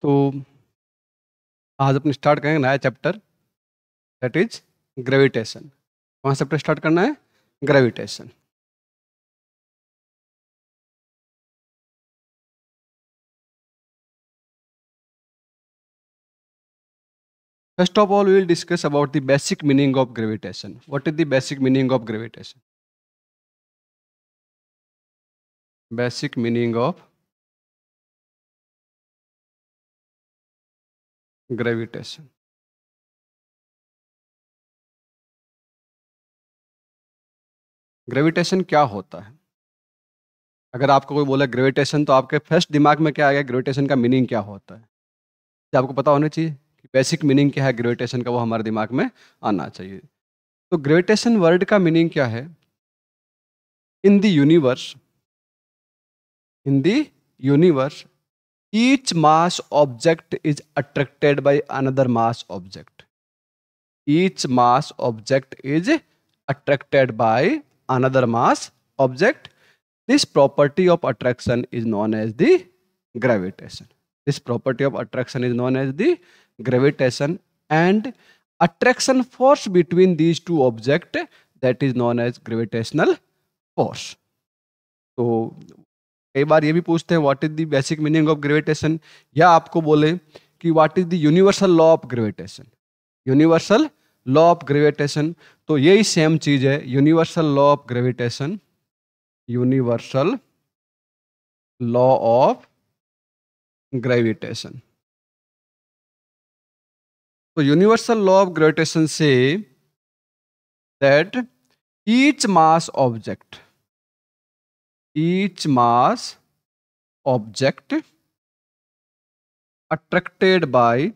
तो आज अपन स्टार्ट करेंगे नया चैप्टर, दैट इज ग्रेविटेशन। कौन सा चैप्टर स्टार्ट करना है? Gravitation. First of all, we will discuss about the basic meaning of gravitation. What is the basic meaning of gravitation? Basic meaning of gravitation. Gravitation क्या होता है? अगर आपको कोई बोला ग्रेविटेशन तो आपके फर्स्ट दिमाग में क्या आएगा? ग्रेविटेशन का मीनिंग क्या होता है? तो आपको पता होना चाहिए कि बेसिक मीनिंग क्या है ग्रेविटेशन का, वो हमारे दिमाग में आना चाहिए। तो ग्रेविटेशन वर्ड का मीनिंग क्या है? In the universe, in the universe, each mass object is attracted by another mass object. Each mass object is attracted by another mass object. This property of attraction is known as the gravitation. This property of attraction is known as the gravitation, and attraction force between these two objects, that is known as gravitational force. तो कई बार ये भी पूछते हैं what is the basic meaning of gravitation, या आपको बोले कि what is the universal law of gravitation. Universal law of gravitation, तो यही सेम चीज है। Universal law of gravitation, universal law of gravitation. तो यूनिवर्सल लॉ ऑफ ग्रेविटेशन से that each mass object, each mass object attracted by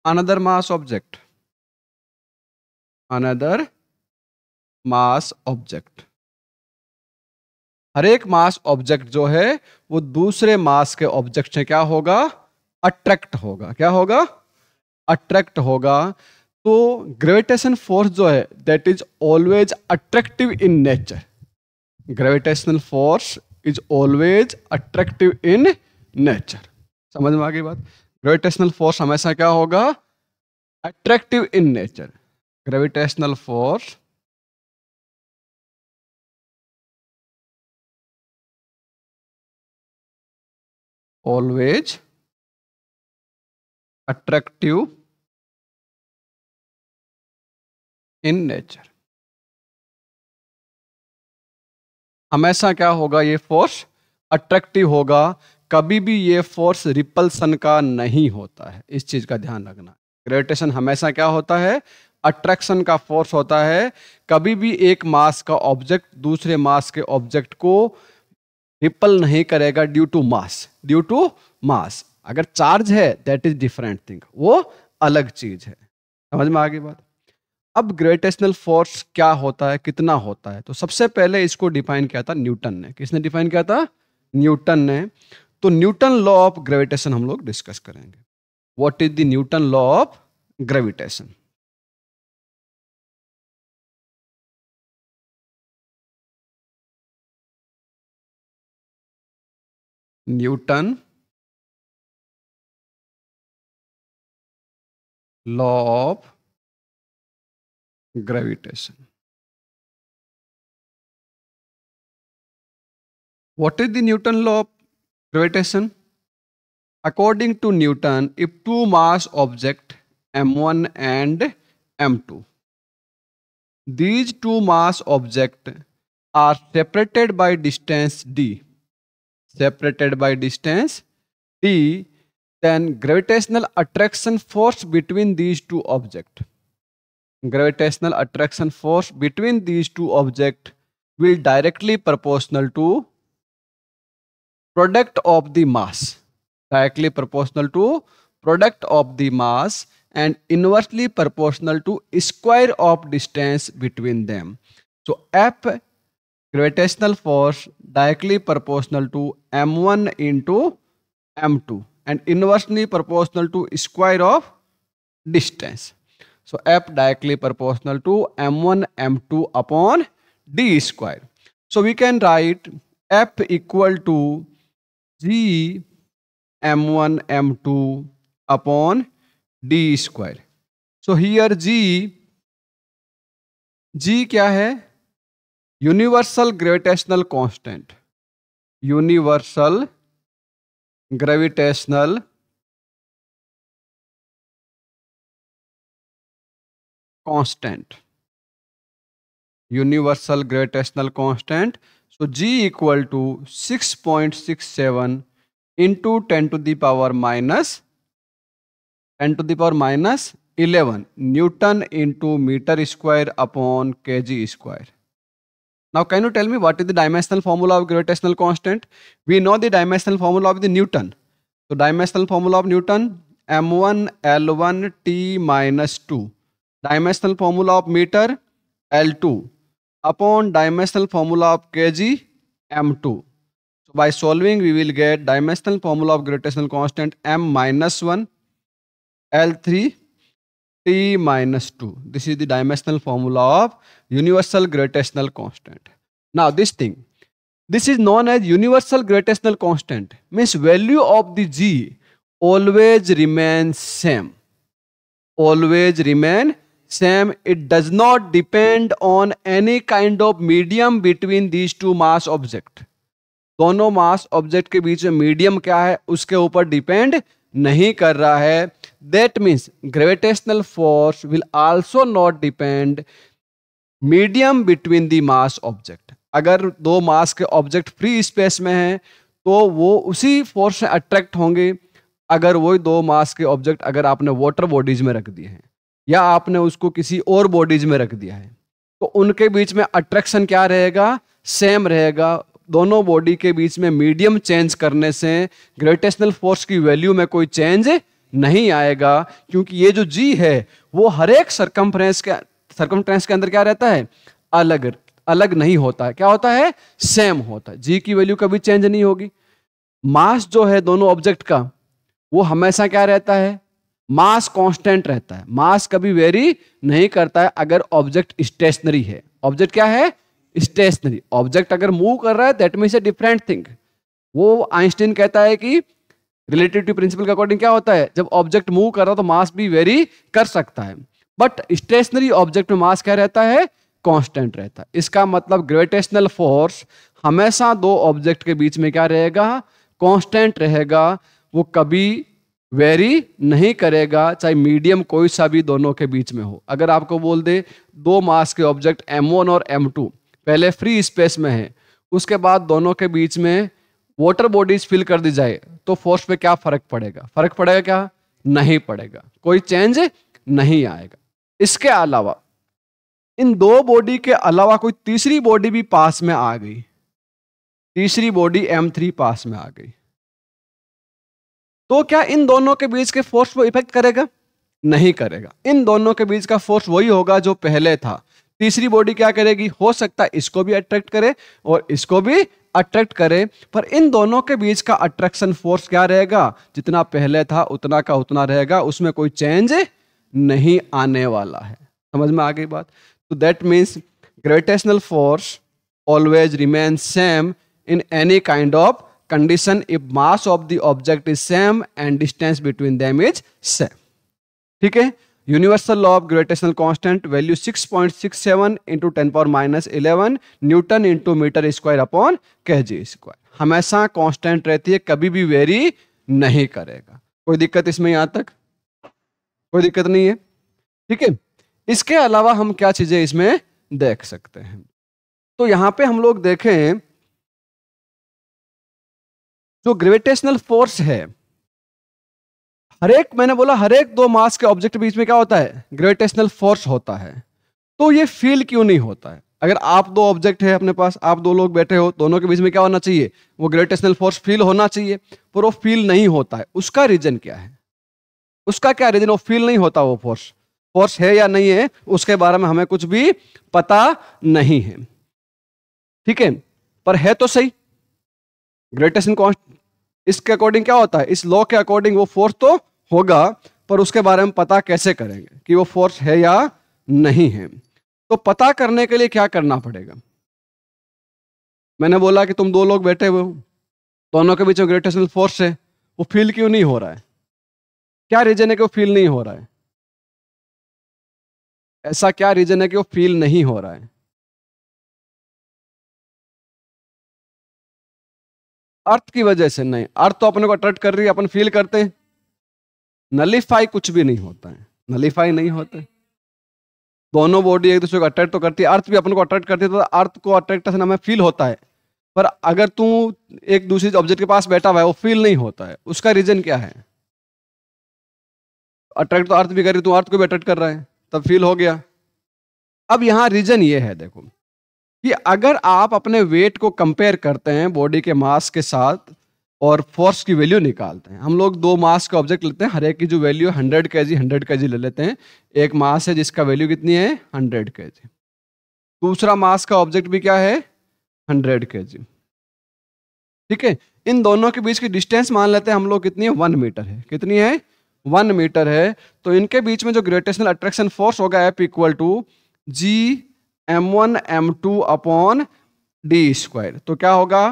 another mass object, another mass object। हर एक मास object जो है वो दूसरे मास के ऑब्जेक्ट से क्या होगा? अट्रैक्ट होगा। क्या होगा? अट्रैक्ट होगा। तो ग्रेविटेशन फोर्स जो है that is always attractive in nature. Gravitational force is always attractive in nature. समझ में आ गई बात? ग्रेविटेशनल फोर्स हमेशा क्या होगा? Attractive in nature. Gravitational force always attractive in nature. हमेशा क्या होगा? ये फोर्स अट्रैक्टिव होगा। कभी भी ये फोर्स रिपल्सन का नहीं होता है। इस चीज का ध्यान रखना। ग्रेविटेशन हमेशा क्या होता है? अट्रैक्शन का फोर्स होता है। कभी भी एक मास का ऑब्जेक्ट दूसरे मास के ऑब्जेक्ट को रिपल नहीं करेगा due to mass. Due to mass. अगर चार्ज है दैट इज डिफरेंट थिंग, वो अलग चीज है। समझ में आ गई बात? अब ग्रेविटेशनल फोर्स क्या होता है, कितना होता है? तो सबसे पहले इसको डिफाइन किया था न्यूटन ने। किसने डिफाइन किया था? न्यूटन ने। तो न्यूटन लॉ ऑफ ग्रेविटेशन हम लोग डिस्कस करेंगे। What is the Newton law of gravitation? Newton law of gravitation. What is the Newton law of gravitation? According to Newton, if two mass objects m1 and m2, these two mass objects are separated by distance d, separated by distance d, then gravitational attraction force between these two objects, gravitational attraction force between these two objects will directly proportional to product of the mass, directly proportional to product of the mass and inversely proportional to square of distance between them. So F gravitational force directly proportional to m1 into m2 and inversely proportional to square of distance. So F directly proportional to m1 m2 upon d square. So we can write F equal to G m1 m2 upon D square. So here G क्या है? Universal gravitational constant. Universal gravitational constant. Universal gravitational constant. So G equal to 6.67 into 10 to the power minus 11 newton into metre square upon kg square. Now, can you tell me what is the dimensional formula of gravitational constant? We know the dimensional formula of the Newton. So, dimensional formula of Newton m1 l1 t minus 2. Dimensional formula of meter l2 upon dimensional formula of kg m2. So, by solving we will get dimensional formula of gravitational constant m minus 1 l3 t minus 2. This is the dimensional formula of universal gravitational constant. Now this is known as universal gravitational constant, means value of the G always remains same. Always remain same. It does not depend on any kind of medium between these two mass object. दोनों मास object के बीच में medium क्या है उसके ऊपर depend नहीं कर रहा है. That means gravitational force will also not depend medium between the mass object. अगर दो मास के ऑब्जेक्ट फ्री स्पेस में हैं तो वो उसी फोर्स से अट्रैक्ट होंगे. अगर वही दो मास के ऑब्जेक्ट अगर आपने वाटर बॉडीज में रख दिए हैं या आपने उसको किसी और बॉडीज में रख दिया है तो उनके बीच में अट्रैक्शन क्या रहेगा? सेम रहेगा. दोनों बॉडी के बीच में मीडियम चेंज करने से ग्रेविटेशनल फोर्स की वैल्यू में कोई चेंज नहीं आएगा, क्योंकि ये जो जी है वो हर एक सरकमफ्रेंस के अंदर क्या रहता है? अलग अलग नहीं होता है. क्या होता है? सेम होता है. जी की वैल्यू कभी चेंज नहीं होगी. मास जो है दोनों ऑब्जेक्ट का वो हमेशा क्या रहता है? मास कांस्टेंट रहता है. मास कभी वेरी नहीं करता है अगर ऑब्जेक्ट स्टेशनरी है. ऑब्जेक्ट क्या है? स्टेशनरी. ऑब्जेक्ट अगर मूव कर रहा है that means a different thing. वो आइंस्टीन कहता है कि रिलेटिविटी प्रिंसिपल के अकॉर्डिंग क्या होता है? जब ऑब्जेक्ट मूव कर रहा हो तो मास भी वेरी कर सकता है, बट स्टेशनरी ऑब्जेक्ट में मास क्या रहता है? कांस्टेंट रहता है. इसका मतलब ग्रेविटेशनल फोर्स हमेशा दो ऑब्जेक्ट के बीच में क्या रहेगा? कांस्टेंट रहेगा. वो कभी वेरी नहीं करेगा, चाहे मीडियम कोई सा भी दोनों के बीच में हो. अगर आपको बोल दे दो मास के ऑब्जेक्ट m1 और m2 पहले फ्री स्पेस में है, उसके बाद दोनों के बीच में वाटर बॉडीज फिल कर दी जाए तो फोर्स पे क्या फर्क पड़ेगा? फर्क पड़ेगा क्या? नहीं पड़ेगा. कोई चेंज नहीं आएगा. इसके अलावा इन दो बॉडी के अलावा कोई तीसरी बॉडी भी पास में आ गई. तीसरी बॉडी m3 पास में आ गई तो क्या इन दोनों के बीच के फोर्स को इफेक्ट करेगा? नहीं करेगा. इन दोनों के बीच का फोर्स वही होगा जो पहले था. तीसरी बॉडी क्या करेगी? हो सकता है इसको भी अट्रैक्ट करे और इसको भी अट्रैक्ट करे, पर इन दोनों के बीच का अट्रैक्शन फोर्स क्या रहेगा? जितना पहले था उतना का उतना रहेगा. उसमें कोई चेंज नहीं आने वाला है. समझ में आ गई बात? तो that means gravitational force always remain same in any kind of condition if mass of the object is same and distance between them is same. ठीक है. Universal law of gravitational constant value 6.67 into 10⁻11 newton into metre square upon kg square. हमेशा constant रहती है, कभी भी very नहीं करेगा. कोई दिक्कत इसमें? यहां तक कोई दिक्कत नहीं है. ठीक है. इसके अलावा हम क्या चीजें इसमें देख सकते हैं? तो यहां पे हम लोग देखें जो ग्रेविटेशनल फोर्स है, हर एक, मैंने बोला हर एक दो मास के ऑब्जेक्ट के बीच में क्या होता है? ग्रेविटेशनल फोर्स होता है. तो ये फील क्यों नहीं होता है? अगर आप दो ऑब्जेक्ट है अपने पास, आप दो लोग बैठे हो, दोनों के बीच में क्या होना चाहिए? वो ग्रेविटेशनल फोर्स फील होना चाहिए, पर वो फील नहीं होता है. उसका रीजन क्या है? उसका क्या रीजन? वो फील नहीं होता. वो फोर्स है या नहीं है उसके बारे में हमें कुछ भी पता नहीं है. ठीक है. पर है तो सही. ग्रेविटेशन कांस्टेंट इसके अकॉर्डिंग क्या होता है? इस लॉ के अकॉर्डिंग वो फोर्स तो होगा, पर उसके बारे में पता कैसे करेंगे कि वो फोर्स है या नहीं है? तो पता करने के लिए क्या करना पड़ेगा? मैंने बोला कि तुम दो लोग बैठे हुए हो, दोनों के बीच में ग्रेविटेशनल फोर्स है, वो फील क्यों नहीं हो रहा है? क्या रीजन है कि वो फील नहीं हो रहा है? ऐसा क्या रीजन है कि वो फील नहीं हो रहा है? अर्थ की वजह से नहीं, अर्थ तो अपने को अट्रैक्ट कर रही है, अपन फील करते हैं। नलीफाई कुछ भी नहीं होता है, नलीफाई नहीं होता है। दोनों बॉडी एक दूसरे को अट्रैक्ट तो करती है, अर्थ भी अपन को अट्रैक्ट करती है, तो अर्थ को अट्रैक्ट हमें फील होता है। पर अगर तू एक दूसरे ऑब्जेक्ट के पास बैठा हुआ है, वो फील नहीं होता है, उसका रीजन क्या है? अट्रैक्ट तो अर्थ भी कर रही, तू अर्थ को भी अट्रैक्ट कर रहा है, तब फील हो गया। अब यहां रीजन ये है देखो, कि अगर आप अपने वेट को कंपेयर करते हैं बॉडी के मास के साथ और फोर्स की वैल्यू निकालते हैं, हम लोग दो मास का ऑब्जेक्ट लेते हैं, हर एक की जो वैल्यू है 100 kg ले लेते हैं। एक मास है जिसका वैल्यू कितनी है 100 kg, दूसरा मास का ऑब्जेक्ट भी क्या है 100 kg। ठीक है, इन दोनों के बीच की डिस्टेंस मान लेते हैं हम लोग कितनी है 1 मीटर है। कितनी है 1 मीटर है। तो इनके बीच में जो ग्रेविटेशनल अट्रैक्शन फोर्स होगा F equal to G m1 m2 upon D square. तो क्या होगा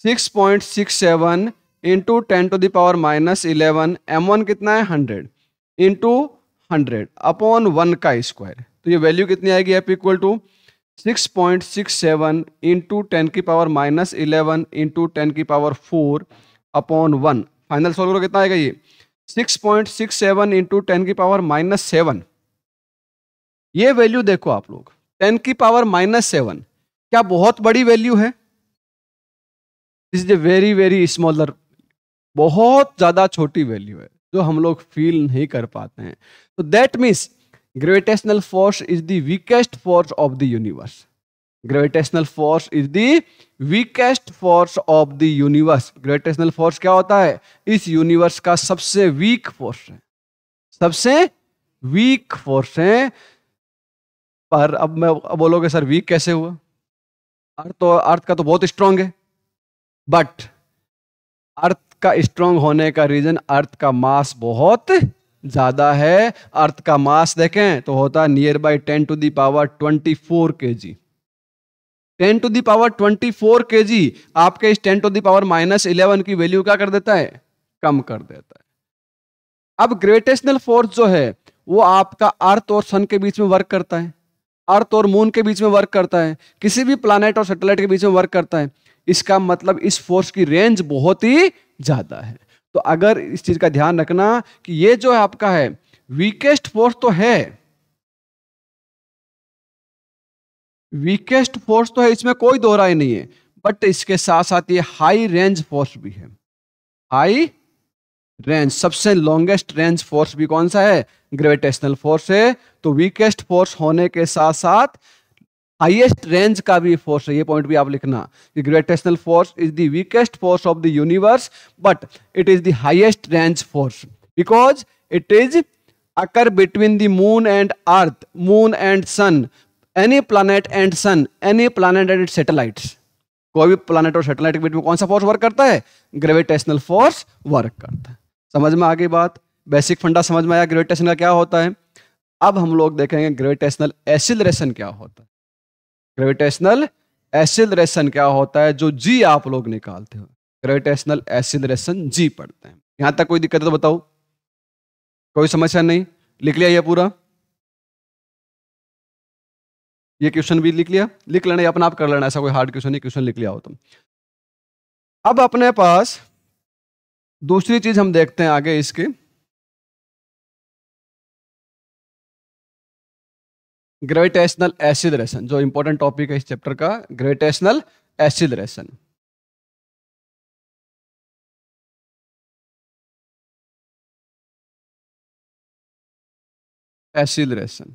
6.67 इंटू 10⁻⁻11, m1 कितना है 100 इंटू 100 अपॉन 1 का स्क्वायर। तो ये वैल्यू कितनी आएगी F equal to 6.67 into 10⁻11 into 10⁴ upon 1। Final solve करो कितना आएगा ये 6.67 इंटू 10⁻⁻7। ये वैल्यू देखो आप लोग 10⁻⁻7 क्या बहुत बड़ी वैल्यू है? This is a very very smaller, बहुत ज्यादा छोटी वैल्यू है जो हम लोग फील नहीं कर पाते हैं। तो that means gravitational force is the weakest force of the universe. Gravitational force is the weakest force of the universe. Gravitational force क्या होता है? इस यूनिवर्स का सबसे वीक फोर्स है, सबसे वीक फोर्स है। पर अब मैं बोलोगे सर वीक कैसे हुआ? अर्थ का तो बहुत स्ट्रांग है, बट अर्थ का स्ट्रांग होने का रीजन अर्थ का मास बहुत ज्यादा है। अर्थ का मास देखें तो होता है नियर बाई 10⁻24 kg। 10⁻24 kg आपके इस 10⁻⁻11 की वैल्यू क्या कर देता है? कम कर देता है। अब ग्रेविटेशनल फोर्स जो है वो आपका अर्थ और सन के बीच में वर्क करता है, अर्थ और मून के बीच में वर्क करता है, किसी भी प्लैनेट और सैटेलाइट के बीच में वर्क करता है। इसका मतलब इस फोर्स की रेंज बहुत ही ज्यादा है। तो अगर इस चीज का ध्यान रखना कि ये जो है आपका है वीकेस्ट फोर्स तो है, वीकेस्ट फोर्स तो है, इसमें कोई दो राय नहीं है, बट इसके साथ साथ ये हाई रेंज फोर्स भी है। हाई रेंज, सबसे लॉन्गेस्ट रेंज फोर्स भी कौन सा है? ग्रेविटेशनल फोर्स है। तो वीकेस्ट फोर्स होने के साथ साथ हाईएस्ट रेंज का भी फोर्स है। ये पॉइंट भी आप लिखना कि gravitational force is the weakest force of the universe, but it is the highest range force because it is occur between the moon and earth, moon and sun, any planet and sun, any planet and its satellites. कोई भी planet और satellite के बीच में कौन सा force work करता है? Gravitational force work करता है। समझ में आ गई बात? बेसिक फंडा समझ में आया ग्रेविटेशन का क्या होता है। अब हम लोग देखेंगे ग्रेविटेशनल एक्सीलरेशन क्या होता है। ग्रेविटेशनल एक्सीलरेशन क्या होता है जो जी आप लोग निकालते हो, ग्रेविटेशनल एक्सीलरेशन जी पढ़ते हैं। यहां तक कोई दिक्कत है तो बताओ, कोई समस्या नहीं? लिख लिया ये पूरा, ये क्वेश्चन भी लिख लिया? लिख लेना, अपना आप कर लेना, ऐसा कोई हार्ड क्वेश्चन नहीं, क्वेश्चन लिख लिया हो तुम। अब अपने पास दूसरी चीज हम देखते हैं आगे इसकी, ग्रेविटेशनल एक्सीलरेशन, जो इंपॉर्टेंट टॉपिक है इस चैप्टर का, ग्रेविटेशनल एक्सीलरेशन। एक्सीलरेशन,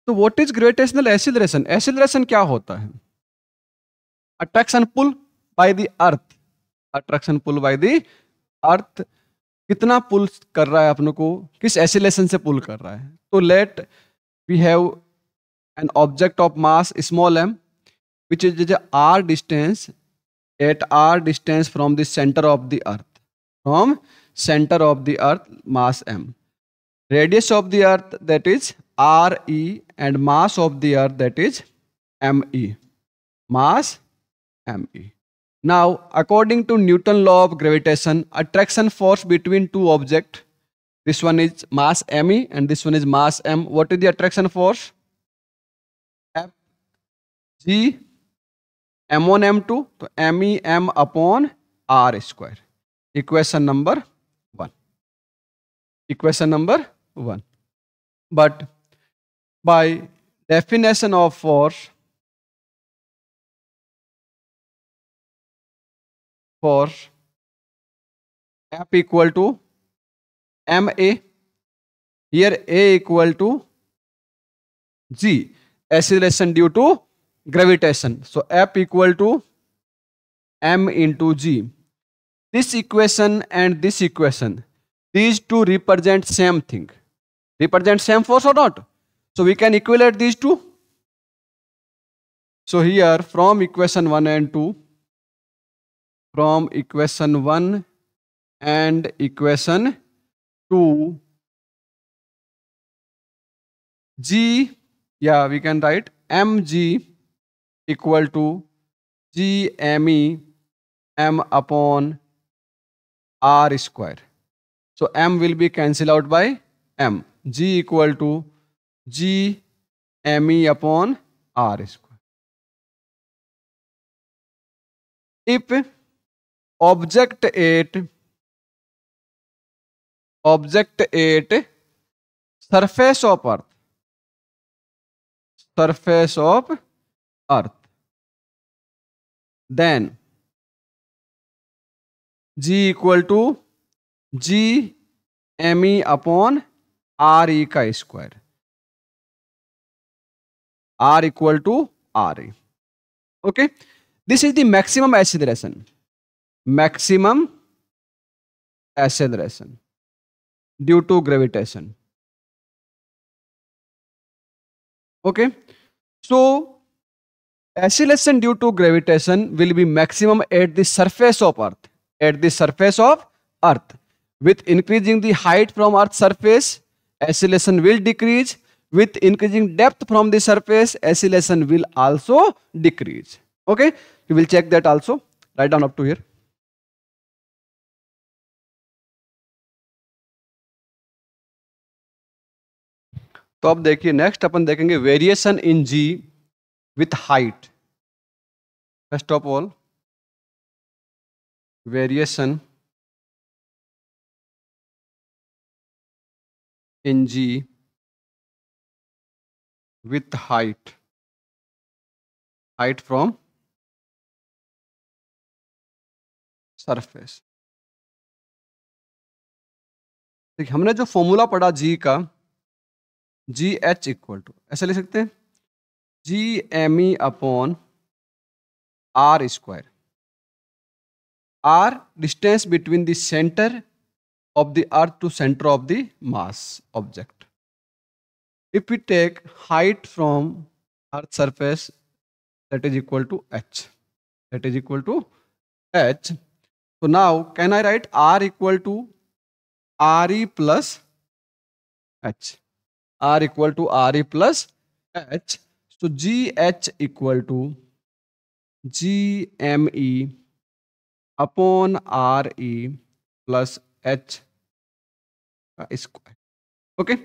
तो what is gravitational acceleration? Acceleration क्या होता है? Attraction pull by the earth, attraction pull by the earth. कितना पुल कर रहा है अपने को, किस एक्सीलरेशन से पुल कर रहा है? तो let we have an object of mass small m which is r distance, at r distance from the center of the earth, from center of the earth, mass m, radius of the earth that is re, and mass of the earth that is me. mass me. Now, according to Newton law of gravitation, attraction force between two objects, this one is mass me and this one is mass m. What is the attraction force? F g m1 m2, तो me m upon r square. Equation number 1. Equation number 1. But by definition of force F equal to ma, here a equal to g, acceleration due to gravitation. So F equal to m into g. This equation and this equation, these two represent same thing. Represent same force or not? So we can equate these two. So here from equation 1 and 2, from equation 1 and equation 2, g, yeah, we can write mg equal to g me m upon r square. So m will be cancelled out by m. G equal to g me upon r square. If object at surface of earth, then g equal to g me upon re का square. R equal to Re. Okay, this is the maximum acceleration. Maximum acceleration due to gravitation. Okay, so acceleration due to gravitation will be maximum at the surface of earth. At the surface of earth. With increasing the height from earth's surface, acceleration will decrease. With increasing depth from the surface, acceleration will also decrease. Okay, you will check that also. Write down up to here. तो अब देखिए next अपन देखेंगे variation in g with height. First of all variation in g with height from surface. देखिए हमने जो formula पढ़ा जी का, जी एच इक्वल टू ऐसे लिख सकते हैं G M e upon r square. R distance between the centre of the earth to center of the mass object. If we take height from earth surface, that is equal to h. That is equal to h. So now can I write r equal to re plus h? R equal to re plus h. So gh equal to gme upon re plus h square. Okay,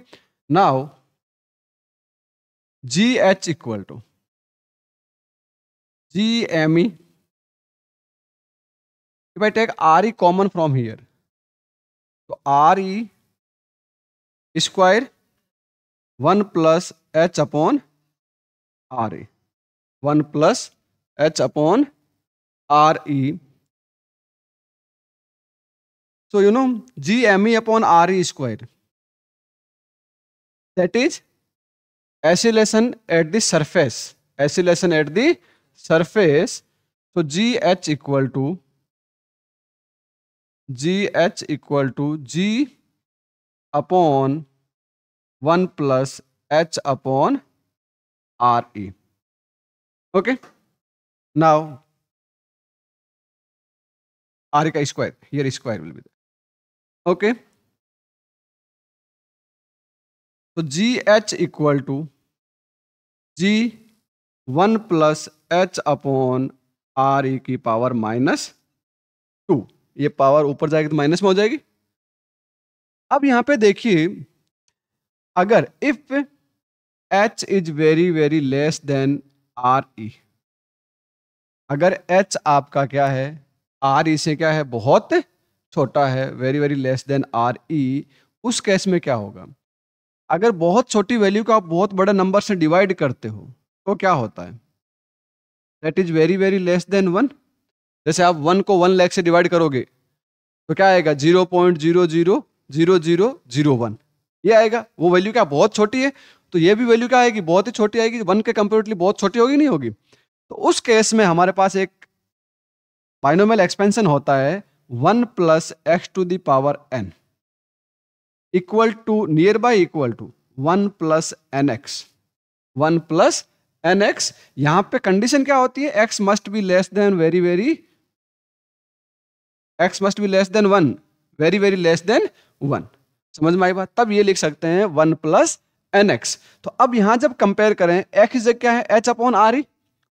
now gh equal to gme. If I take re common from here, so re square 1 plus h upon re, 1 plus h upon re. So you know gme upon re square, that is acceleration at the surface. Acceleration at the surface. So gh equal to g upon 1 plus h upon re. Okay, now re ka square, here square will be there. Okay, so gh equal to g 1 plus H upon R E की power -2। ये power ऊपर जाएगी तो minus में हो जाएगी। अब यहां पे देखिए, अगर if H is very very less then R E, अगर एच आपका क्या है, आर ई से क्या है, बहुत छोटा है, very very less then R E, उस केस में क्या होगा? अगर बहुत छोटी वैल्यू को आप बहुत बड़े नंबर से डिवाइड करते हो तो क्या होता है? That is very very less than 1। जैसे आप 1 को 1 लाख से डिवाइड करोगे तो क्या आएगा? 0.000001, ये आएगा। वो वैल्यू क्या बहुत छोटी है, तो ये भी वैल्यू क्या आएगी? बहुत ही छोटी आएगी। 1 के कंपेरेटिवली बहुत छोटी होगी, नहीं होगी? तो उस केस में हमारे पास एक बाइनोमियल एक्सपेंशन होता है 1 plus x to the power n equal to near by equal to 1 plus n x. 1 plus n x, यहां पे कंडीशन क्या होती है? x must be less than very very, x must be less than 1, very very less than 1। समझ में आई बात? तब ये लिख सकते हैं 1 प्लस एन एक्स। तो अब यहां जब कंपेयर करें, x की जगह क्या है? h अपॉन आर ई,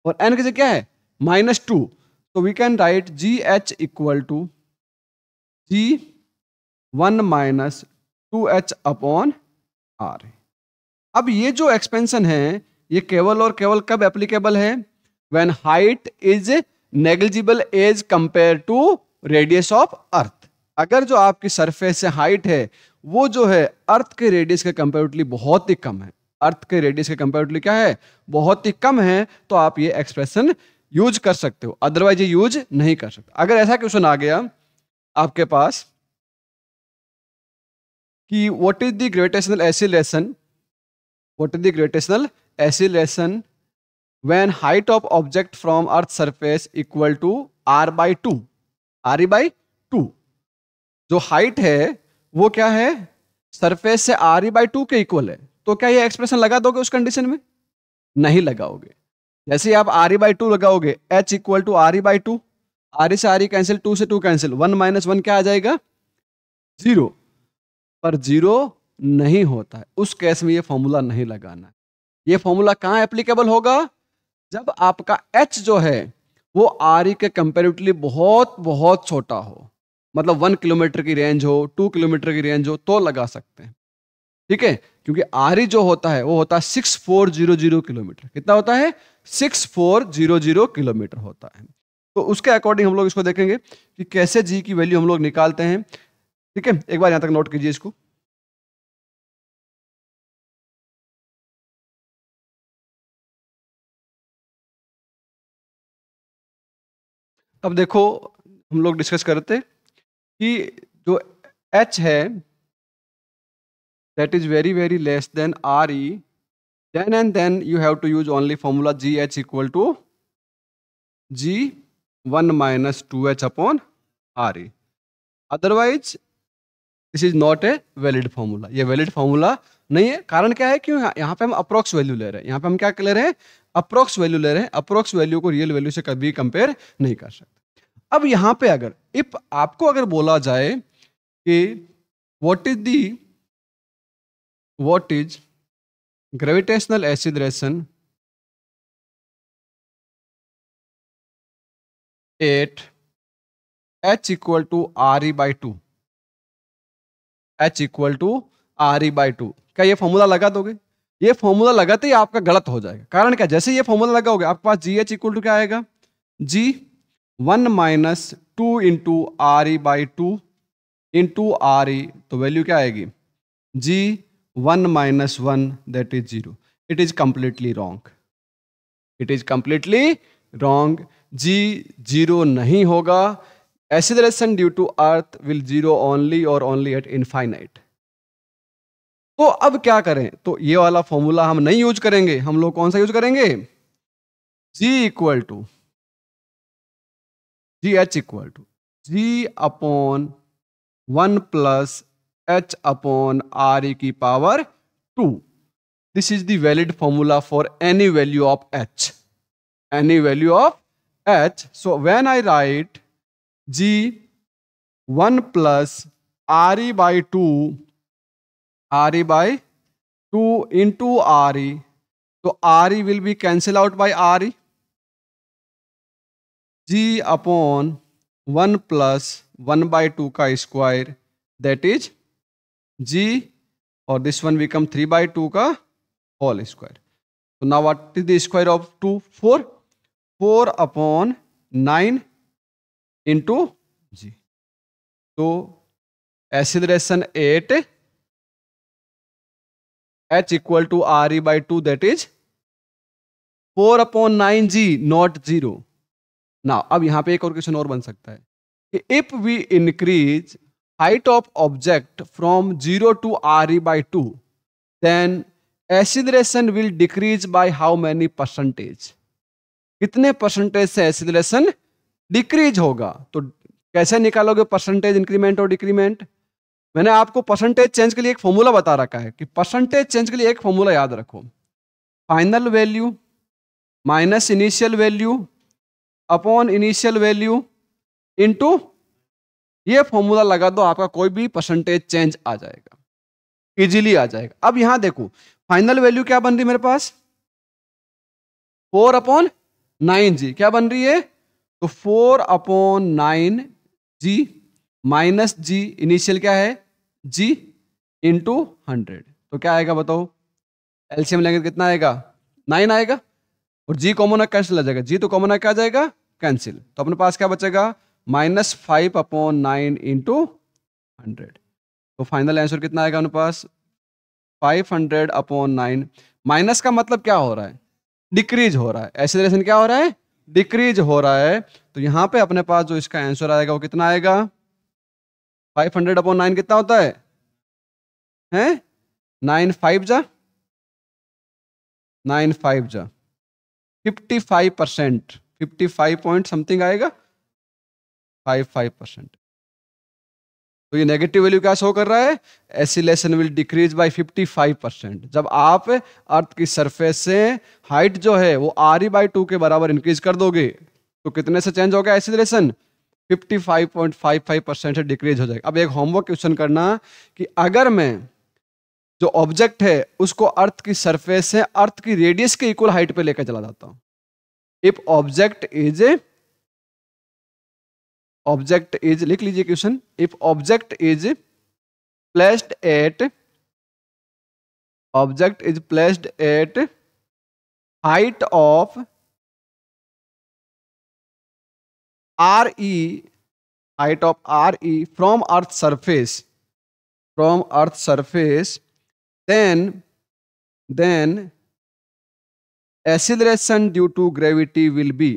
और n की जगह क्या है? -2। तो we can write g H equal to g 1 minus 2h upon r. अब ये जो एक्सपेंशन है, ये केवल और केवल कब एप्लीकेबल है? When height is negligible as compare to radius of earth. अगर जो आपकी सरफेस से हाइट है वो जो है अर्थ के रेडियस के कंपेरेटिवली बहुत ही कम है, अर्थ के रेडियस के कंपेरेटिवली क्या है? बहुत ही कम है, तो आप ये एक्सप्रेशन यूज कर सकते हो, अदरवाइज ये यूज नहीं कर सकते। अगर ऐसा क्वेश्चन आ गया आपके पास कि what is the gravitational acceleration, what is the gravitational acceleration when height of object from earth surface equal to r by 2, r by 2। जो हाइट है वो क्या है? सरफेस से r by 2 के इक्वल है। तो क्या ये एक्सप्रेशन लगा दोगे उस कंडीशन में? नहीं लगाओगे। जैसे ही आप r by 2 लगाओगे, h equal to r by 2, r से r कैंसिल, 2 से 2 कैंसिल, 1 माइनस 1 क्या आ जाएगा? 0। पर 0 नहीं होता है, उस केस में ये फॉर्मूला नहीं लगाना है। ये फॉर्मूला कहां एप्लीकेबल होगा? जब आपका h जो है वो r के कंपेरेटिवली बहुत बहुत छोटा हो, मतलब 1 किलोमीटर की रेंज हो, 2 किलोमीटर की रेंज हो, तो लगा सकते हैं। ठीक है, क्योंकि r जो होता है वो होता है 6400 किलोमीटर। कितना होता है? 6400 किलोमीटर होता है। तो उसके अकॉर्डिंग हम लोग इसको देखेंगे कि कैसे g की वैल्यू हम लोग निकालते हैं। ठीक है, एक बार यहां तक नोट कीजिए इसको। अब देखो, हम लोग डिस्कस करते कि जो h है that is very very less than re, then and then you have to use only formula gh equal to g 1 minus 2h upon re, otherwise this is not a valid formula. ये valid formula नहीं है। कारण क्या है? क्यों? यहाँ पे हम अप्रोक्स वैल्यू ले रहे हैं। यहाँ पे हम क्या ले रहे हैं? अप्रोक्स वैल्यू ले रहे हैं। अप्रोक्स वैल्यू को रियल वैल्यू से कभी कंपेयर नहीं कर सकते। अब यहाँ पे अगर इफ आपको अगर बोला जाए कि what is gravitational acceleration at h equal to R E by 2, h equal to R E by 2, क्या ये फॉर्मूला लगा दोगे? ये फॉर्मूला लगाते ही आपका गलत हो जाएगा। कारण क्या? जैसे ये फॉर्मूला लगाओगे आपके पास जी एच इक्वल टू क्या आएगा? G 1 minus 2 into R E by 2 into R E, तो वैल्यू क्या आएगी? G 1 minus 1 that is 0। It is completely wrong, it is completely wrong. G 0 नहीं होगा। Acceleration due to earth will 0 only और only at infinite. तो अब क्या करें? तो ये वाला फॉर्मूला हम नहीं यूज करेंगे। हम लोग कौन सा यूज करेंगे? G equal to G H equal to G upon 1 plus H upon R E की power 2। This is the valid formula for any value of H, any value of H. So when I write G 1 plus R E by 2, R E by 2 into R E, तो R E will be cancel out by R E, G upon 1 plus 1/2 का square that is जी, और this one become 3/2 का whole square. तो now what is the square of 2? 4, 4 upon 9 into G. तो acceleration 8 h equal to R E by 2 that is 4 upon 9 G not 0। ना अब यहां पे एक और क्वेश्चन और बन सकता है कि if we increase height of object from 0 to R E by 2 then acceleration will decrease by how many percentage? कितने परसेंटेज से एक्सीलरेशन डिक्रीज होगा? तो कैसे निकालोगे परसेंटेज इंक्रीमेंट और डिक्रीमेंट? मैंने आपको परसेंटेज चेंज के लिए एक फॉर्मूला बता रखा है कि परसेंटेज चेंज के लिए एक फॉर्मूला याद रखो, final value minus initial value upon initial value into, ये फॉर्मूला लगा दो, आपका कोई भी परसेंटेज चेंज आ जाएगा, इजीली आ जाएगा। अब यहां देखो फाइनल वैल्यू क्या बन रही मेरे पास, 4 अपॉन 9 जी, क्या बन रही है? तो 4 अपॉन 9 जी माइनस जी, इनिशियल क्या है जी, इंटू 100। तो क्या आएगा बताओ? एलसीएम लेंगे तो कितना आएगा? 9 आएगा, और जी कॉमन कैंसिल आ जाएगा, जी तो कॉमन क्या आ जाएगा? कैंसिल। तो अपने पास क्या बचेगा? -5 अपॉन 9 इंटू 100। तो फाइनल आंसर कितना आएगा अपने पास? 500 अपॉन 9। माइनस का मतलब क्या हो रहा है? डिक्रीज हो रहा है। एक्सीलरेशन क्या हो रहा है? डिक्रीज हो रहा है। तो यहां पे अपने पास जो इसका आंसर आएगा वो कितना आएगा? 500 अपॉन 9 कितना होता है? हैं 9 5 जा 9 5 जा 55%, 55 पॉइंट समथिंग आएगा, 55%। तो ये नेगेटिव वैल्यू क्या शो कर रहा है? Acceleration will decrease bye 55%। जब आप अर्थ की सरफेस से हाइट जो है वो आर ई बाई 2 के बराबर इंक्रीज कर दोगे तो कितने से चेंज होगा एक्सीलरेशन? 55.55% से डिक्रीज हो जाएगा। अब एक होमवर्क क्वेश्चन करना कि अगर मैं जो ऑब्जेक्ट है उसको अर्थ की सरफेस से अर्थ की रेडियस के इक्वल हाइट पे लेकर चला जाता हूं, इफ ऑब्जेक्ट इज लिख लीजिए question, if object is placed at height of R E, height of R E from earth surface, then acceleration due to gravity will be